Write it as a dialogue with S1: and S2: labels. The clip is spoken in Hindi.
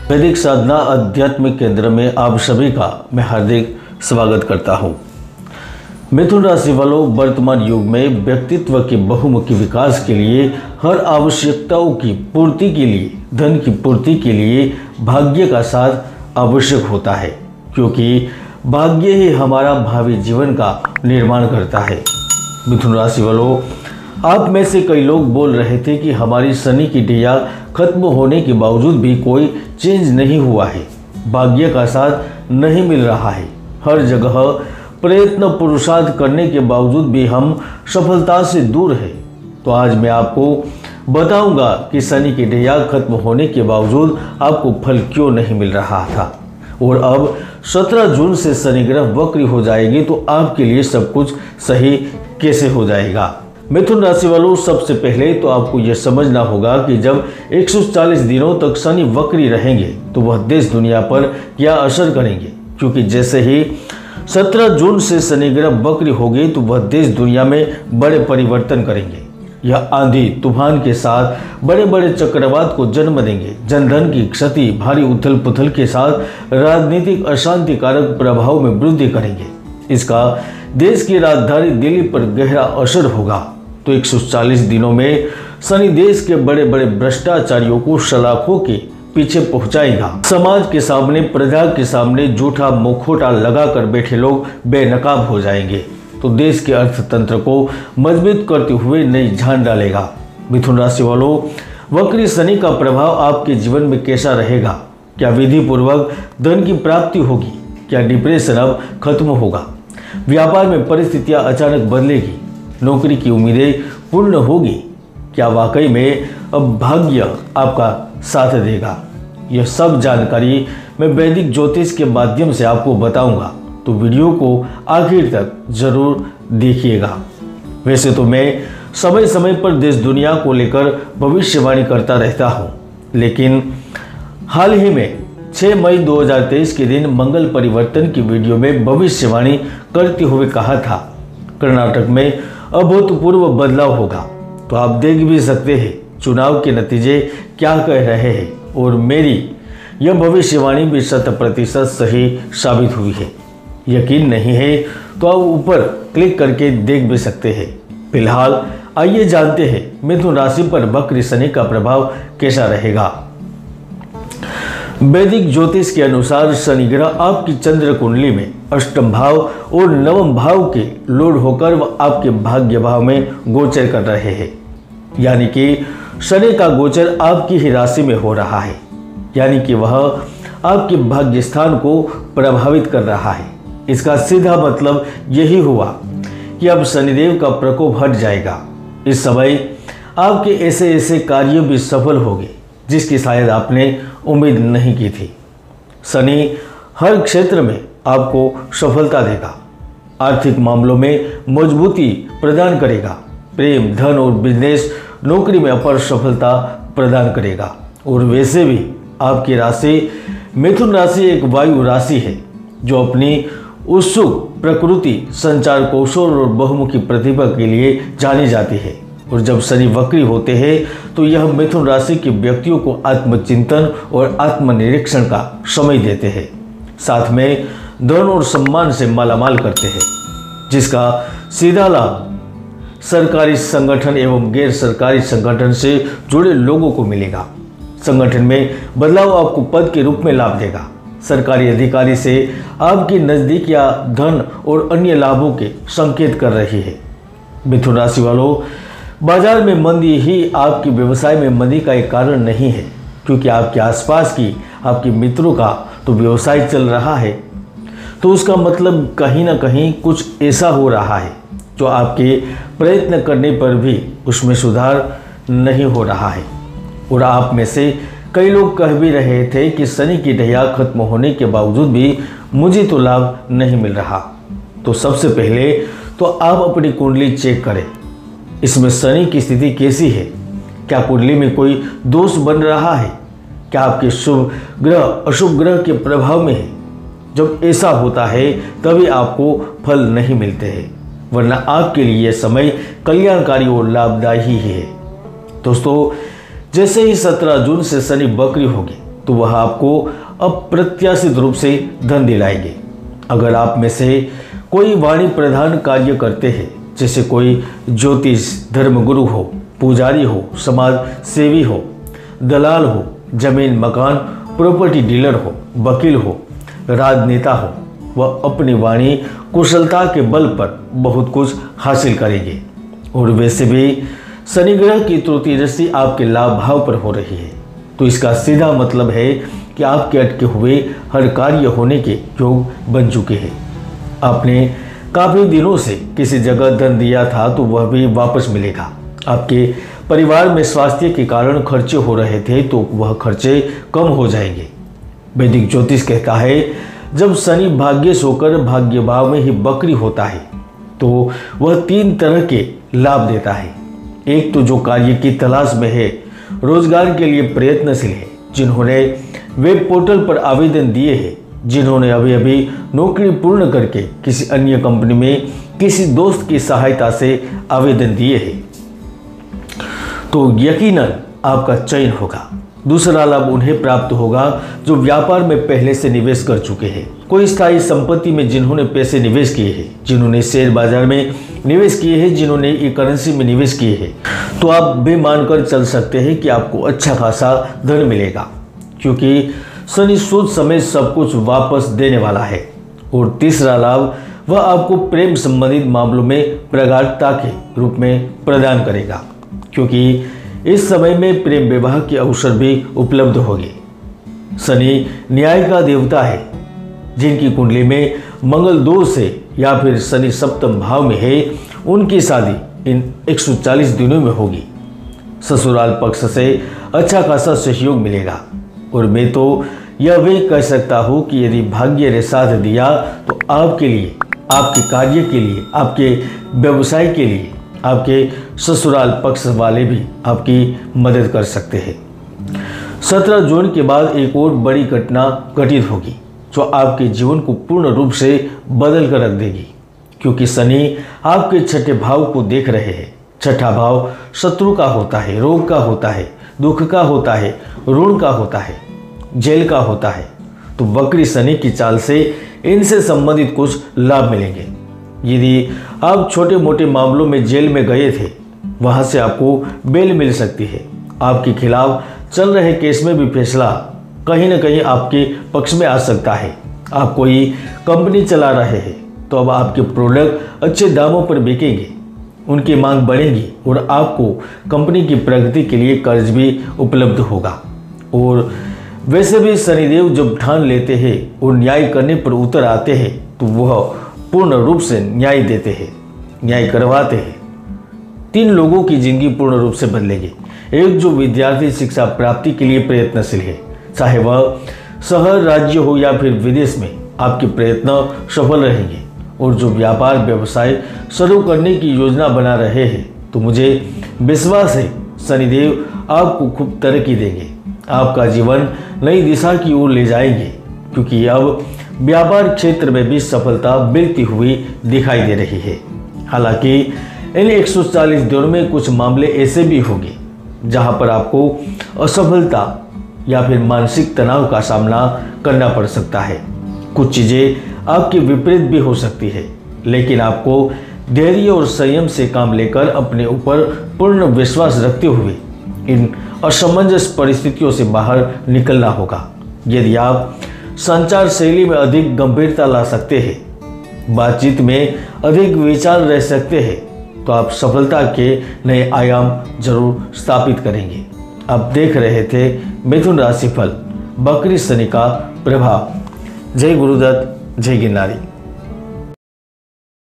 S1: वैदिक साधना आध्यात्मिक केंद्र में आप सभी का मैं हार्दिक स्वागत करता हूं। मिथुन राशि वालों, वर्तमान युग में व्यक्तित्व के बहुमुखी विकास के लिए, हर आवश्यकताओं की पूर्ति के लिए, धन की पूर्ति के लिए भाग्य का साथ आवश्यक होता है, क्योंकि भाग्य ही हमारा भावी जीवन का निर्माण करता है। मिथुन राशि वालों, आप में से कई लोग बोल रहे थे कि हमारी शनि की ढैया खत्म होने के बावजूद भी कोई चेंज नहीं हुआ है, भाग्य का साथ नहीं मिल रहा है। हर जगह प्रयत्न पुरुषार्थ करने के बावजूद भी हम सफलता से दूर हैं। तो आज मैं आपको बताऊंगा कि शनि की ढैया खत्म होने के बावजूद आपको फल क्यों नहीं मिल रहा था, और अब 17 जून से शनि ग्रह वक्री हो जाएगी तो आपके लिए सब कुछ सही कैसे हो जाएगा। मिथुन राशि वालों, सबसे पहले तो आपको यह समझना होगा कि जब 140 दिनों तक शनि वक्री रहेंगे तो वह देश दुनिया पर क्या असर करेंगे, क्योंकि जैसे ही 17 जून से शनि ग्रह वक्री होगी तो वह देश दुनिया में बड़े परिवर्तन करेंगे। यह आंधी तूफान के साथ बड़े बड़े चक्रवात को जन्म देंगे। जनधन की क्षति, भारी उथल पुथल के साथ राजनीतिक अशांतिकारक प्रभाव में वृद्धि करेंगे। इसका देश की राजधानी दिल्ली पर गहरा असर होगा। तो 140 दिनों में शनि देश के बड़े बड़े भ्रष्टाचारियों को सलाखों के पीछे पहुंचाएगा। समाज के सामने, प्रजा के सामने झूठा मुखौटा लगाकर बैठे लोग बेनकाब हो जाएंगे। तो देश के अर्थतंत्र को मजबूत करते हुए नई जान डालेगा। मिथुन राशि वालों, वक्री शनि का प्रभाव आपके जीवन में कैसा रहेगा? क्या विधि पूर्वक धन की प्राप्ति होगी? क्या डिप्रेशन अब खत्म होगा? व्यापार में परिस्थितियां अचानक बदलेगी? नौकरी की उम्मीदें पूर्ण होगी? क्या वाकई में अब भाग्य आपका साथ देगा? यह सब जानकारी मैं वैदिक ज्योतिष के माध्यम से आपको बताऊंगा, तो वीडियो को आखिर तक जरूर देखिएगा। वैसे तो मैं समय समय पर देश दुनिया को लेकर भविष्यवाणी करता रहता हूं, लेकिन हाल ही में 6 मई 2023 के दिन मंगल परिवर्तन की वीडियो में भविष्यवाणी करते हुए कहा था कर्नाटक में अभूतपूर्व बदलाव होगा। तो आप देख भी सकते हैं चुनाव के नतीजे क्या कह रहे हैं, और मेरी यह भविष्यवाणी भी 100% सही साबित हुई है। यकीन नहीं है तो आप ऊपर क्लिक करके देख भी सकते हैं। फिलहाल आइए जानते हैं मिथुन राशि पर वक्री शनि का प्रभाव कैसा रहेगा। वैदिक ज्योतिष के अनुसार शनि ग्रह आपकी चंद्र कुंडली में अष्टम भाव और नवम भाव के लॉर्ड होकर वह आपके भाग्य भाव में गोचर कर रहे हैं। यानी कि शनि का गोचर आपकी ही राशि में हो रहा है, यानी कि वह आपके भाग्य स्थान को प्रभावित कर रहा है। इसका सीधा मतलब यही हुआ कि अब शनिदेव का प्रकोप हट जाएगा। इस समय आपके ऐसे ऐसे कार्य भी सफल होंगे जिसकी शायद आपने उम्मीद नहीं की थी। शनि हर क्षेत्र में आपको सफलता देगा। आर्थिक मामलों में मजबूती प्रदान करेगा। प्रेम, धन और बिजनेस, नौकरी में अपार सफलता प्रदान करेगा। और वैसे भी आपकी राशि मिथुन राशि एक वायु राशि है जो अपनी उत्सुक प्रकृति, संचार कौशल और बहुमुखी प्रतिभा के लिए जानी जाती है। और जब शनि वक्री होते हैं तो यह मिथुन राशि के व्यक्तियों को आत्मचिंतन और आत्मनिरीक्षण का समय देते हैं। साथ में धन और सम्मान से मालामाल करते हैं, जिसका सीधा लाभ सरकारी संगठन एवं गैर सरकारी संगठन से जुड़े लोगों को मिलेगा। संगठन में बदलाव आपको पद के रूप में लाभ देगा। सरकारी अधिकारी से आपकी नजदीकियां धन और अन्य लाभों के संकेत कर रही है। मिथुन राशि वालों, बाजार में मंदी ही आपकी व्यवसाय में मंदी का एक कारण नहीं है, क्योंकि आपके आसपास की आपके मित्रों का तो व्यवसाय चल रहा है। तो उसका मतलब कहीं ना कहीं कुछ ऐसा हो रहा है जो आपके प्रयत्न करने पर भी उसमें सुधार नहीं हो रहा है। और आप में से कई लोग कह भी रहे थे कि शनि की ढैया खत्म होने के बावजूद भी मुझे तो लाभ नहीं मिल रहा। तो सबसे पहले तो आप अपनी कुंडली चेक करें, इसमें शनि की स्थिति कैसी है? क्या कुंडली में कोई दोष बन रहा है? क्या आपके शुभ ग्रह अशुभ ग्रह के प्रभाव में है? जब ऐसा होता है तभी आपको फल नहीं मिलते हैं, वरना आपके लिए यह समय कल्याणकारी और लाभदायी ही है। दोस्तों, जैसे ही 17 जून से शनि वक्री होगी तो वह आपको अप्रत्याशित रूप से धन दिलाएंगे। अगर आप में से कोई वाणी प्रधान कार्य करते हैं, जैसे कोई ज्योतिष, धर्मगुरु हो, पुजारी हो, समाज सेवी हो, दलाल हो, जमीन मकान प्रॉपर्टी डीलर हो, वकील हो, राजनेता हो, वह अपनी वाणी कुशलता के बल पर बहुत कुछ हासिल करेंगे। और वैसे भी शनि ग्रह की तृतीय दृष्टि आपके लाभ भाव पर हो रही है, तो इसका सीधा मतलब है कि आपके अटके हुए हर कार्य होने के योग बन चुके हैं। आपने काफ़ी दिनों से किसी जगह धन दिया था तो वह भी वापस मिलेगा। आपके परिवार में स्वास्थ्य के कारण खर्चे हो रहे थे तो वह खर्चे कम हो जाएंगे। वैदिक ज्योतिष कहता है जब शनि भाग्येश होकर भाग्य भाव में ही वक्री होता है तो वह 3 तरह के लाभ देता है। एक तो जो कार्य की तलाश में है, रोजगार के लिए प्रयत्नशील है, जिन्होंने वेब पोर्टल पर आवेदन दिए हैं, जिन्होंने अभी अभी नौकरी पूर्ण करके किसी अन्य कंपनी में किसी दोस्त की सहायता से आवेदन दिए हैं, तो यकीनन आपका चयन होगा। दूसरा लाभ उन्हें प्राप्त होगा जो व्यापार में पहले से निवेश कर चुके हैं। कोई स्थायी संपत्ति में जिन्होंने पैसे निवेश किए हैं, जिन्होंने शेयर बाजार में निवेश किए हैं, जिन्होंने ई करेंसी में निवेश किए हैं, तो आप बेमान कर चल सकते हैं कि आपको अच्छा खासा धन मिलेगा, क्योंकि शनि सोच समेत सब कुछ वापस देने वाला है। और तीसरा लाभ वह आपको प्रेम संबंधित मामलों में प्रगाढ़ता के रूप में प्रदान करेगा, क्योंकि इस समय में प्रेम विवाह के अवसर भी उपलब्ध होंगे। शनि न्याय का देवता है। जिनकी कुंडली में मंगल दोष है या फिर शनि सप्तम भाव में है, उनकी शादी इन 140 दिनों में होगी। ससुराल पक्ष से अच्छा खासा सहयोग मिलेगा। और मैं तो यह भी कह सकता हूँ कि यदि भाग्य ने साथ दिया तो आपके लिए, आपके कार्य के लिए, आपके व्यवसाय के लिए, आपके ससुराल पक्ष वाले भी आपकी मदद कर सकते हैं। 17 जून के बाद एक और बड़ी घटना घटित होगी जो आपके जीवन को पूर्ण रूप से बदल कर रख देगी, क्योंकि शनि आपके छठे भाव को देख रहे हैं। छठा भाव शत्रु का होता है, रोग का होता है, दुख का होता है, ऋण का होता है, जेल का होता है। तो वक्री शनि की चाल से इनसे संबंधित कुछ लाभ मिलेंगे। यदि आप छोटे मोटे मामलों में जेल में गए थे, वहां से आपको बेल मिल सकती है। आपके खिलाफ चल रहे केस में भी फैसला कहीं ना कहीं आपके पक्ष में आ सकता है। आप कोई कंपनी चला रहे हैं तो अब आपके प्रोडक्ट अच्छे दामों पर बिकेंगे, उनकी मांग बढ़ेगी और आपको कंपनी की प्रगति के लिए कर्ज भी उपलब्ध होगा। और वैसे भी शनिदेव जब ठान लेते हैं और न्याय करने पर उतर आते हैं तो वह पूर्ण रूप से न्याय देते हैं, न्याय करवाते हैं। 3 लोगों की जिंदगी पूर्ण रूप से बदलेगी। एक जो विद्यार्थी शिक्षा प्राप्ति के लिए प्रयत्नशील है, चाहे वह शहर, राज्य हो या फिर विदेश में, आपके प्रयत्न सफल रहेंगे। और जो व्यापार व्यवसाय शुरू करने की योजना बना रहे हैं, तो मुझे विश्वास है शनिदेव आपको खूब तरक्की देंगे, आपका जीवन नई दिशा की ओर ले जाएंगे, क्योंकि अब व्यापार क्षेत्र में भी सफलता मिलती हुई दिखाई दे रही है। हालांकि इन 140 दिनों में कुछ मामले ऐसे भी होंगे जहां पर आपको असफलता या फिर मानसिक तनाव का सामना करना पड़ सकता है। कुछ चीज़ें आपके विपरीत भी हो सकती है, लेकिन आपको धैर्य और संयम से काम लेकर अपने ऊपर पूर्ण विश्वास रखते हुए इन असमंजस परिस्थितियों से बाहर निकलना होगा। यदि आप संचार शैली में अधिक गंभीरता ला सकते हैं, बातचीत में अधिक विचार रह सकते हैं, तो आप सफलता के नए आयाम जरूर स्थापित करेंगे। आप देख रहे थे मिथुन राशिफल, बकरी शनि का प्रभाव। जय गुरुदत्त, जय गिरनारी।